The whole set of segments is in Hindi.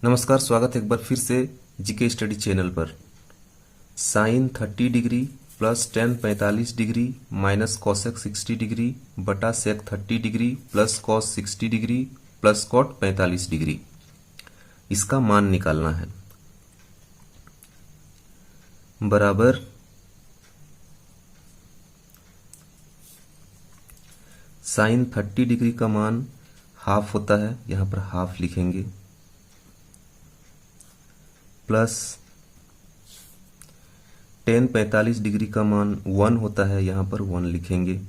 नमस्कार, स्वागत है एक बार फिर से जीके स्टडी चैनल पर। Sine 30 degree plus tan 45 degree minus cosec 60 degree बटा sec 30 degree plus cos 60 degree plus cot 45 degree, इसका मान निकालना है। बराबर साइन 30 डिग्री का मान हाफ होता है, यहां पर हाफ लिखेंगे, प्लस टेन 45 डिग्री का मान 1 होता है, यहां पर 1 लिखेंगे,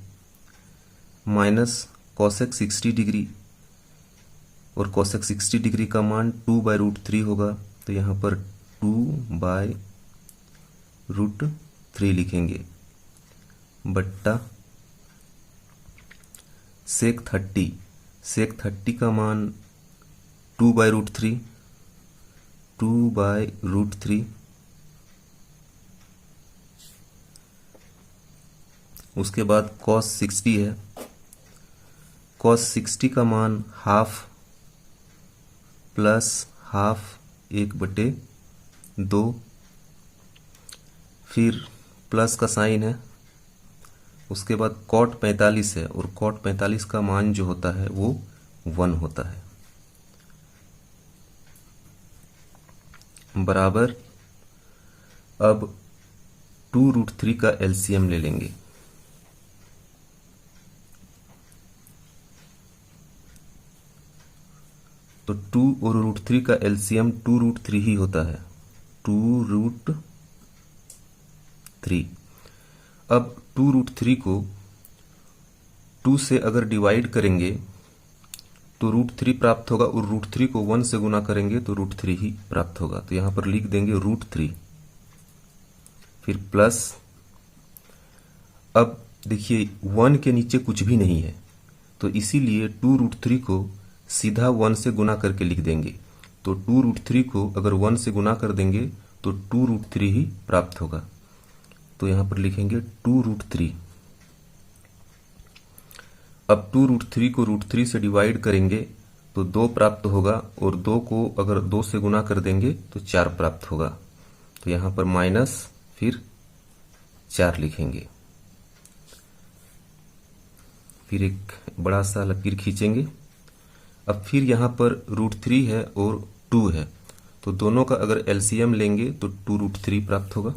माइनस कॉसेक 60 डिग्री और कॉसेक 60 डिग्री का मान 2/√3 होगा, तो यहां पर 2/√3 लिखेंगे, बट्टा सेक 30 का मान 2/√3 उसके बाद cos 60 है, cos 60 का मान हाफ प्लस हाफ 1/2, फिर प्लस का साइन है। उसके बाद cot 45 है और cot 45 का मान जो होता है वो 1 होता है, बराबर अब 2√3 का एलसीएम ले लेंगे। तो 2 और √3 का एलसीएम 2√3 ही होता है, 2√3। अब 2√3 को 2 से अगर डिवाइड करेंगे तो √3 प्राप्त होगा और √3 को 1 से गुना करेंगे तो √3 ही प्राप्त होगा। तो यहां पर लिख देंगे √3, फिर प्लस, अब देखिए 1 के नीचे कुछ भी नहीं है तो इसीलिए 2√3 को सीधा 1 से गुना करके लिख देंगे। तो 2√3 को अगर 1 से गुना कर देंगे तो 2√3 ही प्राप्त होगा, तो यहां पर लिखेंगे 2√3। अब 2√3 को √3 से डिवाइड करेंगे तो 2 प्राप्त होगा और 2 को अगर 2 से गुना कर देंगे तो 4 प्राप्त होगा, तो यहां पर माइनस फिर 4 लिखेंगे, फिर एक बड़ा सा लकीर खींचेंगे। अब फिर यहां पर √3 है और 2 है, तो दोनों का अगर एलसीएम लेंगे तो 2√3 प्राप्त होगा,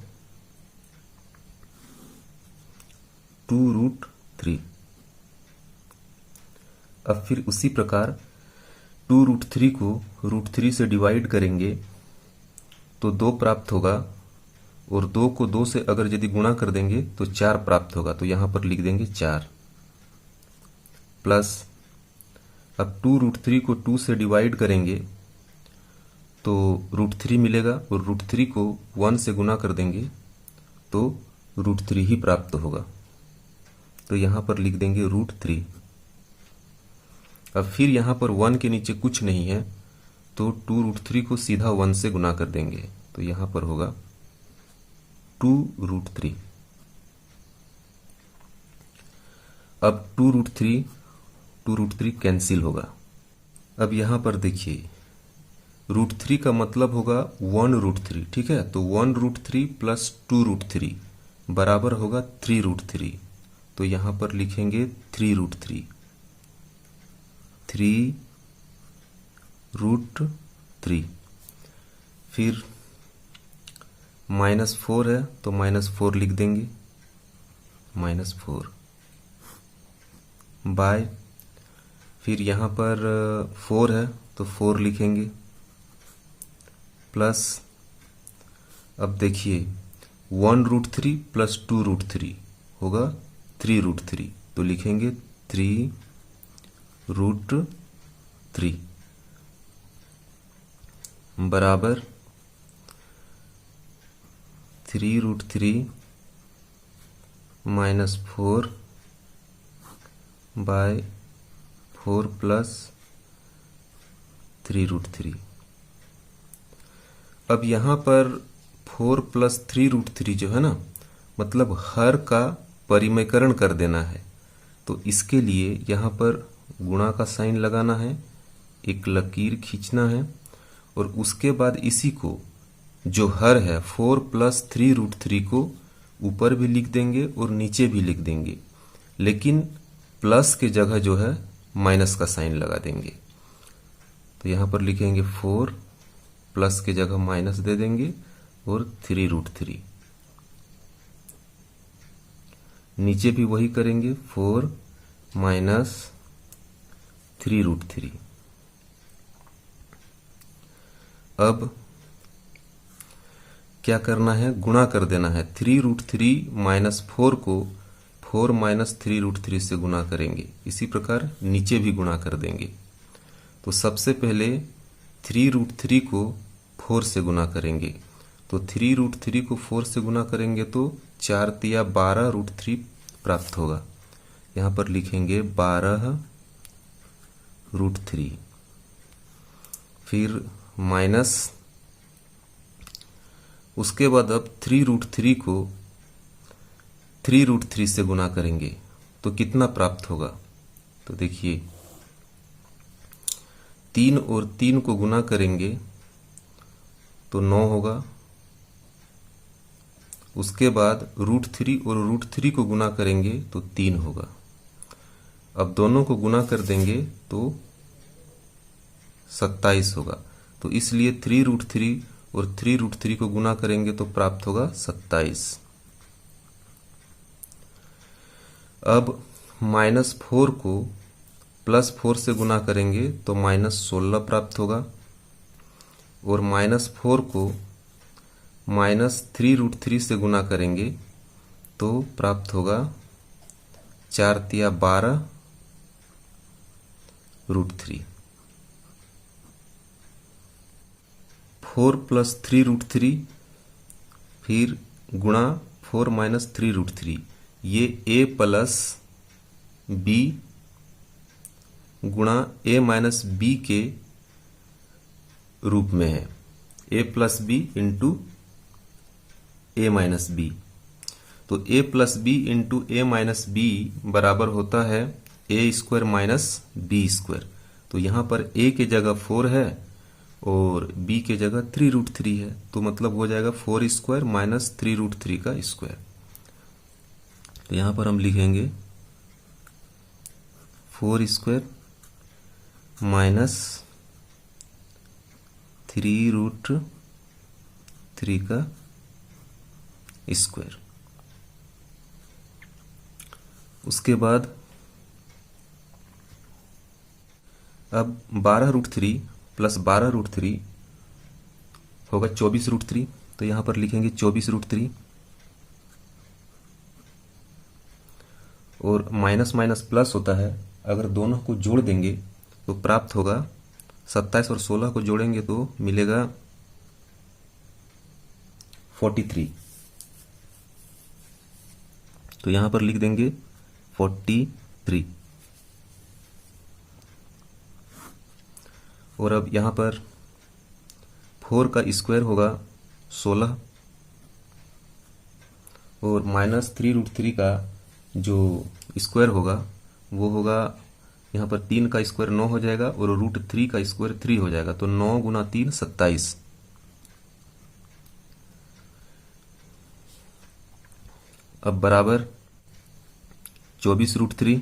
2√3। अब फिर उसी प्रकार 2√3 को √3 से डिवाइड करेंगे तो 2 प्राप्त होगा और 2 को 2 से अगर यदि गुणा कर देंगे तो 4 प्राप्त होगा, तो यहां पर लिख देंगे 4, प्लस अब 2√3 को 2 से डिवाइड करेंगे तो √3 मिलेगा और √3 को 1 से गुना कर देंगे तो √3 ही प्राप्त होगा, तो यहां पर लिख देंगे √3। अब फिर यहां पर 1 के नीचे कुछ नहीं है तो 2√3 को सीधा 1 से गुना कर देंगे, तो यहां पर होगा 2√3। अब 2√3 कैंसिल होगा। अब यहां पर देखिए √3 का मतलब होगा 1√3, ठीक है, तो 1√3 प्लस 2√3 बराबर होगा 3√3, तो यहां पर लिखेंगे 3√3, 3√3। फिर -4 है तो -4 लिख देंगे, -4 बाय, फिर यहां पर 4 है तो 4 लिखेंगे, प्लस अब देखिए 1√3 प्लस 2√3 होगा 3√3, तो लिखेंगे 3√3 बराबर 3√3 -4 बाय 4 प्लस 3√3। अब यहां पर 4 प्लस 3√3 जो है ना, मतलब हर का परिमयकरण कर देना है, तो इसके लिए यहां पर गुणा का साइन लगाना है, एक लकीर खींचना है और उसके बाद इसी को जो हर है 4 + 3√3 को ऊपर भी लिख देंगे और नीचे भी लिख देंगे, लेकिन प्लस के जगह जो है माइनस का साइन लगा देंगे। तो यहां पर लिखेंगे 4 प्लस के जगह माइनस दे देंगे और 3√3। नीचे भी वही करेंगे 4 - 3√3। अब क्या करना है, गुणा कर देना है। 3√3 - 4 को 4 - 3√3 से गुणा करेंगे। इसी प्रकार नीचे भी गुणा कर देंगे। तो सबसे पहले 3√3 को 4 से गुणा करेंगे। तो 3√3 को 4 से गुणा करेंगे तो 4 तिया 12√3 प्राप्त होगा। यहां पर लिखेंगे 12√3। फिर माइनस, उसके बाद अब 3√3 को 3√3 से गुणा करेंगे तो कितना प्राप्त होगा। तो देखिए 3 और 3 को गुणा करेंगे तो 9 होगा। उसके बाद √3 और √3 को गुणा करेंगे तो 3 होगा। अब दोनों को गुणा कर देंगे तो 27 होगा। तो इसलिए 3√3 और 3√3 को गुणा करेंगे तो प्राप्त होगा 27। अब -4 को +4 से गुणा करेंगे तो -16 प्राप्त होगा। और -4 को -3√3 से गुणा करेंगे तो प्राप्त होगा 4 तिया 12√3। 4 + 3√3 फिर गुणा 4 - 3√3। ये a + b गुणा a - b के रूप में है। a + b into a - b। तो a + b into a - b बराबर होता है a² - b²। तो यहां पर a के जगह 4 है और b के जगह 3√3 है। तो मतलब हो जाएगा 4² - 3√3 का स्क्वायर। तो यहां पर हम लिखेंगे 4² - 3√3 का स्क्वायर। उसके बाद अब 12√3 + 12√3 होगा 24√3। तो यहां पर लिखेंगे 24√3 और माइनस माइनस प्लस होता है। अगर दोनों को जोड़ देंगे तो प्राप्त होगा 27 और 16 को जोड़ेंगे तो मिलेगा 43। तो यहां पर लिख देंगे 43। और अब यहां पर 4 का स्क्वायर होगा 16 और -3√3 का जो स्क्वायर होगा वो होगा, यहां पर 3 का स्क्वायर 9 हो जाएगा और √3 का स्क्वायर 3 हो जाएगा। तो 9 × 3 = 27। अब बराबर 24√3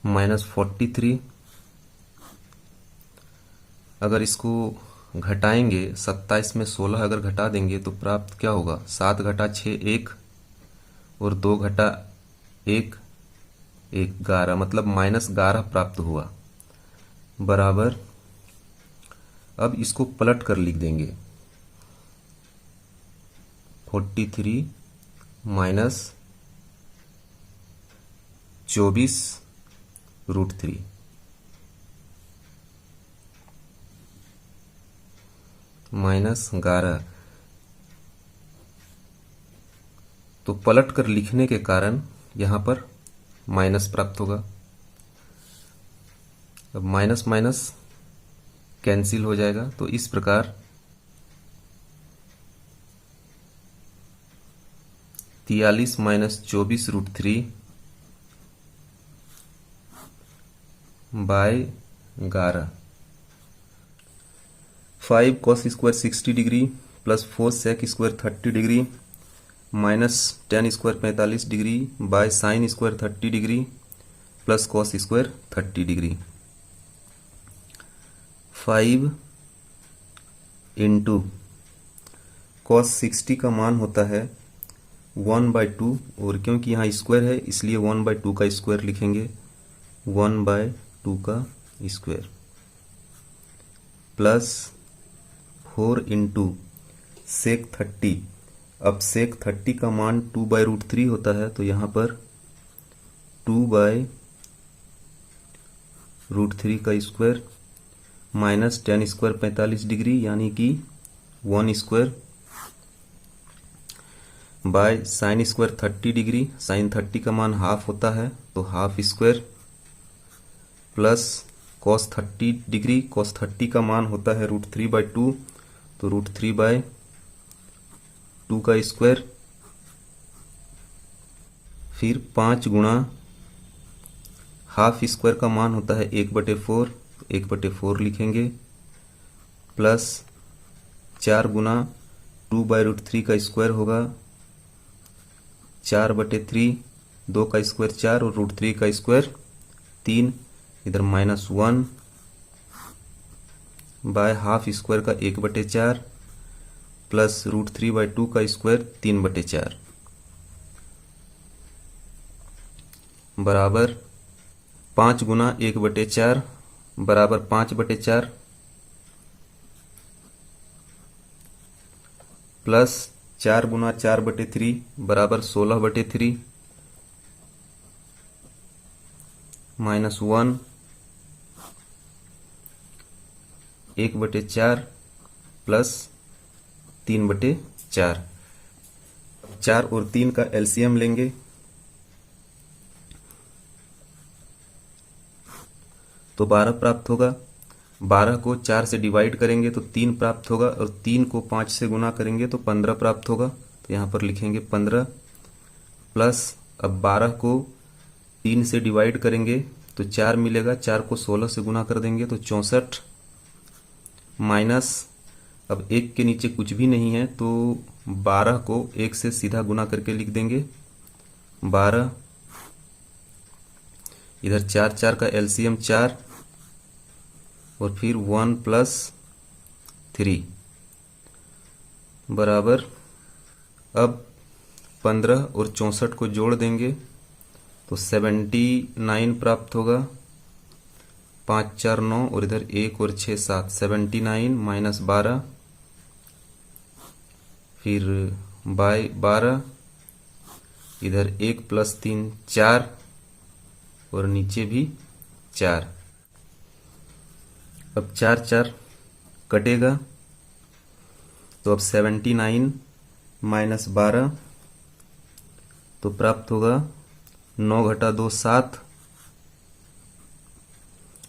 -43। अगर इसको घटाएंगे 27 में 16 अगर घटा देंगे तो प्राप्त क्या होगा, 7 घटा 6 1 और 2 घटा 1 11, मतलब -11 प्राप्त हुआ। बराबर, अब इसको पलट कर लिख देंगे 43 - 24√3 -11। तो पलट कर लिखने के कारण यहां पर माइनस प्राप्त होगा। अब माइनस माइनस कैंसिल हो जाएगा। तो इस प्रकार 43 - 24√3 by 11। 5 cos square 60 degree plus 4 sec square 30 degree minus 10 square 45 degree by sine square 30 degree plus cos square 30 degree. 5 into cos 60 का मान होता है 1/2, और क्योंकि यहाँ स्क्वायर है इसलिए 1/2 का स्क्वायर लिखेंगे, 1/2 का स्क्वायर प्लस 4 इंटू सेक 30। अब सेक 30 का मान 2/√3 होता है, तो यहाँ पर 2/√3 का स्क्वायर माइनस 10 स्क्वायर 45 डिग्री यानी कि 1 square by sine square 30 degree. Sine 30 का मान हाफ होता है, तो half square plus cos 30 degree. Cos 30 का मान होता है √3/2, तो √3/2 का स्क्वायर। फिर 5 गुणा हाफ स्क्वायर का मान होता है 1/4, 1/4 लिखेंगे, प्लस 4 गुणा 2/√3 का स्क्वायर होगा 4/3, 2 का स्क्वायर 4 और √3 का स्क्वायर 3, इधर -1 बाय हाफ स्क्वायर का 1/4 प्लस √3/2 का स्क्वायर 3/4 बराबर 5 गुना 1/4 बराबर 5/4 प्लस 4 गुना 4/3 बराबर 16/3 -1 1/4 प्लस 3/4। 4 और 3 का एलसीएम लेंगे, तो 12 प्राप्त होगा। 12 को 4 से डिवाइड करेंगे तो 3 प्राप्त होगा, और 3 को 5 से गुना करेंगे तो 15 प्राप्त होगा, तो यहाँ पर लिखेंगे 15 प्लस, अब 12 को 3 से डिवाइड करेंगे तो 4 मिलेगा, 4 को 16 से गुना कर देंगे तो 64 माइनस, अब 1 के नीचे कुछ भी नहीं है तो 12 को 1 से सीधा गुना करके लिख देंगे 12, इधर 4 4 का एलसीएम 4 और फिर 1 प्लस 3 बराबर, अब 15 और 64 को जोड़ देंगे तो 79 प्राप्त होगा। 5 4 9 और इधर 1 और 6 7, 79 माइनस 12 फिर बाय 12, इधर 1 प्लस 3 4 और नीचे भी 4। अब 4 4 कटेगा तो अब 79 माइनस 12 तो प्राप्त होगा 9 घटा 2 7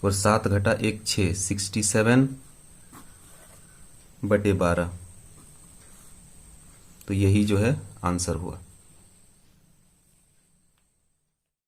और 7 घटा 1 6, 67/12। तो यही जो है आंसर हुआ।